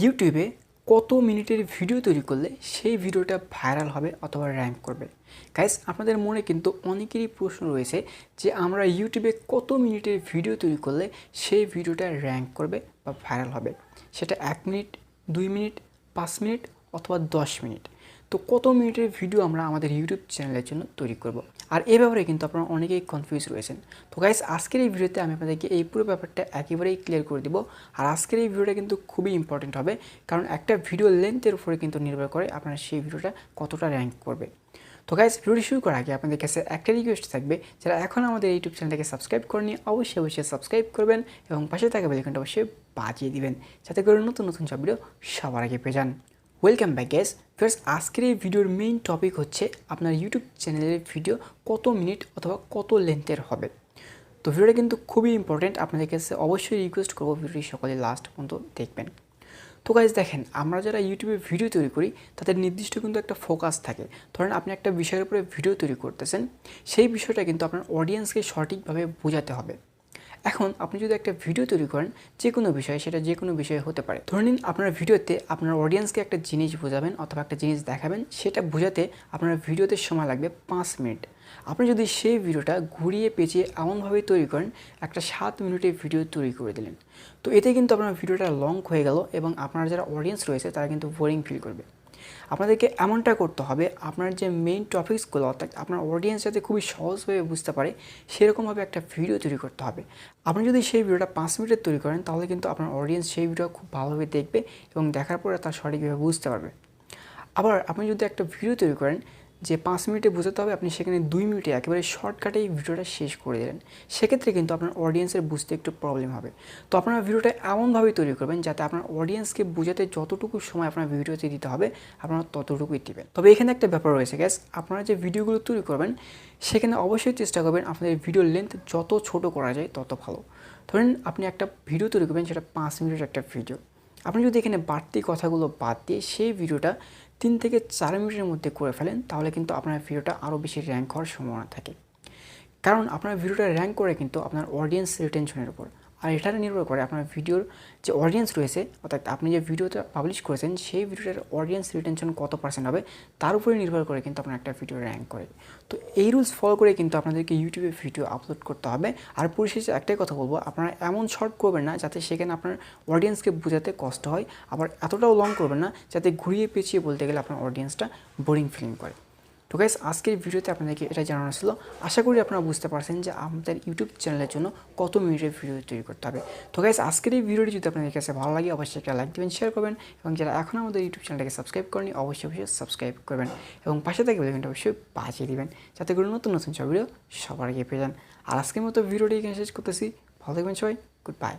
ইউটিউবে কত মিনিটের ভিডিও তৈরি করলে সেই ভিডিওটা ভাইরাল হবে অথবা র্যাঙ্ক করবে। গাইস, আপনাদের মনে কিন্তু অনেকেরই প্রশ্ন রয়েছে যে আমরা ইউটিউবে কত মিনিটের ভিডিও তৈরি করলে সেই ভিডিওটা র্যাঙ্ক করবে বা ভাইরাল হবে। সেটা 1 মিনিট, 2 মিনিট, 5 মিনিট অথবা 10 মিনিট। তো কত মিনিটের ভিডিও আমরা আমাদের ইউটিউব চ্যানেলের জন্য তৈরি করব। আর এই ব্যাপারে কিন্তু আপনারা অনেকেই কনফিউজ রয়েছেন। তো গাইস, আজকের এই ভিডিওতে আমি আপনাদেরকে এই পুরো ব্যাপারটা একেবারেই ক্লিয়ার করে দিব। আর আজকের এই ভিডিওটা কিন্তু খুবই ইম্পর্টেন্ট হবে, কারণ একটা ভিডিও লেন্থের উপরে কিন্তু নির্ভর করে আপনার সেই ভিডিওটা কতটা র্যাঙ্ক করবে। তো গাইস, ভিডিওটি শুরু করার আগে আপনাদের কাছে একটা রিকোয়েস্ট থাকবে, যারা এখন আমাদের ইউটিউব চ্যানেলটাকে সাবস্ক্রাইব করেনি অবশ্যই সাবস্ক্রাইব করবেন এবং পাশে থাকা বেল আইকনটা অবশ্যই বাজিয়ে দিবেন, যাতে করে নতুন নতুন সব ভিডিও সবার আগে পেয়ে যান। Welcome back guys. ফার্স্ট, আজকের এই ভিডিওর মেইন টপিক হচ্ছে আপনার ইউটিউব চ্যানেলের ভিডিও কত মিনিট অথবা কত লেন্থের হবে। তো ভিডিওটা কিন্তু খুবই ইম্পর্টেন্ট, আপনাদের কাছে অবশ্যই রিকোয়েস্ট করবো ভিডিওটি সকলে লাস্ট পর্যন্ত দেখবেন। তো গাইজ দেখেন, আমরা যারা ইউটিউবে ভিডিও তৈরি করি তাদের নির্দিষ্ট কিন্তু একটা ফোকাস থাকে। ধরেন আপনি একটা বিষয়ের উপরে ভিডিও তৈরি করতেছেন, সেই বিষয়টা কিন্তু আপনার অডিয়েন্সকে সঠিকভাবে বোঝাতে হবে। এখন আপনি যদি একটা ভিডিও তৈরি করেন যে কোনো বিষয়ে, সেটা যে কোনো বিষয়ে হতে পারে। ধরে নিন আপনার ভিডিওতে আপনার অডিয়েন্সকে একটা জিনিস বোঝাবেন অথবা একটা জিনিস দেখাবেন, সেটা বোঝাতে আপনার ভিডিওতে সময় লাগবে 5 মিনিট। আপনি যদি সেই ভিডিওটা ঘুরিয়ে পেঁচিয়ে এমনভাবে তৈরি করেন, একটা 7 মিনিটের ভিডিও তৈরি করে দিলেন, তো এতে কিন্তু আপনার ভিডিওটা লং হয়ে গেল এবং আপনার যারা অডিয়েন্স রয়েছে তারা কিন্তু বোরিং ফিল করবে। আপনাদেরকে এমনটা করতে হবে, আপনার যে মেইন টপিকসগুলো অর্থাৎ আপনার অডিয়েন্স যাতে খুবই সহজভাবে বুঝতে পারে সেরকমভাবে একটা ভিডিও তৈরি করতে হবে। আপনি যদি সেই ভিডিওটা 5 মিনিটের তৈরি করেন, তাহলে কিন্তু আপনার অডিয়েন্স সেই ভিডিও খুব ভালোভাবে দেখবে এবং দেখার পরে তার সঠিকভাবে বুঝতে পারবে। আবার আপনি যদি একটা ভিডিও তৈরি করেন যে 5 মিনিটে বোঝাতে হবে, আপনি সেখানে 2 মিনিটে একেবারে শর্টকাটেই ভিডিওটা শেষ করে দিলেন, সেক্ষেত্রে কিন্তু আপনার অডিয়েন্সের বুঝতে একটু প্রবলেম হবে। তো আপনার ভিডিওটা এমনভাবেই তৈরি করবেন যাতে আপনার অডিয়েন্সকে বোঝাতে যতটুকু সময় আপনার ভিডিওতে দিতে হবে আপনারা ততটুকুই দিবেন। তবে এখানে একটা ব্যাপার রয়েছে গ্যাস, আপনারা যে ভিডিওগুলো তৈরি করবেন সেখানে অবশ্যই চেষ্টা করবেন আপনাদের ভিডিওর লেন্থ যত ছোট করা যায় তত ভালো। ধরেন আপনি একটা ভিডিও তৈরি করবেন, সেটা 5 মিনিটের একটা ভিডিও। আপনি যদি এখানে বাড়তি কথাগুলো বাদ দিয়ে সেই ভিডিওটা 3 থেকে 4 মিনিটের মধ্যে করে ফেলেন, তাহলে কিন্তু আপনার ভিডিওটা আরও বেশি র্যাঙ্ক হওয়ার সম্ভাবনা থাকে। কারণ আপনার ভিডিওটা র্যাঙ্ক করে কিন্তু আপনার অডিয়েন্স রিটেনশনের উপর, আর এটা নির্ভর করে আপনার ভিডিওর যে অডিয়েন্স রয়েছে, অর্থাৎ আপনি যে ভিডিওটা পাবলিশ করেছেন সেই ভিডিওটার অডিয়েন্স রিটেনশন কত পার্সেন্ট হবে তার উপরে নির্ভর করে কিন্তু আপনার একটা ভিডিও র্যাঙ্ক করে। তো এই রুলস ফলো করে কিন্তু আপনাদেরকে ইউটিউবে ভিডিও আপলোড করতে হবে। আর পরিশেষে একটাই কথা বলবো, আপনারা এমন শর্ট করবেন না যাতে সেখানে আপনার অডিয়েন্সকে বোঝাতে কষ্ট হয়, আবার এতটাও লং করবেন না যাতে ঘুরিয়ে পেঁচিয়ে বলতে গেলে আপনার অডিয়েন্সটা বোরিং ফিলিং করে। তো গাইস, আজকের ভিডিওতে আপনাদেরকে এটা জানানো ছিল। আশা করি আপনারা বুঝতে পারছেন যে আমাদের ইউটিউব চ্যানেলের জন্য কত মিনিটের ভিডিও তৈরি করতে হবে। তো গাইস, আজকের এই ভিডিওটি যদি আপনাদের কাছে ভালো লাগে অবশ্যই একটা লাইক দেবেন, শেয়ার করবেন এবং যারা এখন আমাদের ইউটিউব চ্যানেলটাকে সাবস্ক্রাইব করেনি অবশ্যই সাবস্ক্রাইব করবেন এবং পাশে থেকে বেল আইকনটা অবশ্যই বাজিয়ে দিবেন, যাতে করে নতুন নতুন সব ভিডিও সবার আগে পেয়ে যান। আর আজকের মতো ভিডিওটি এখানে শেষ করতেছি। ভালো থাকবেন সবাই, গুড বাই।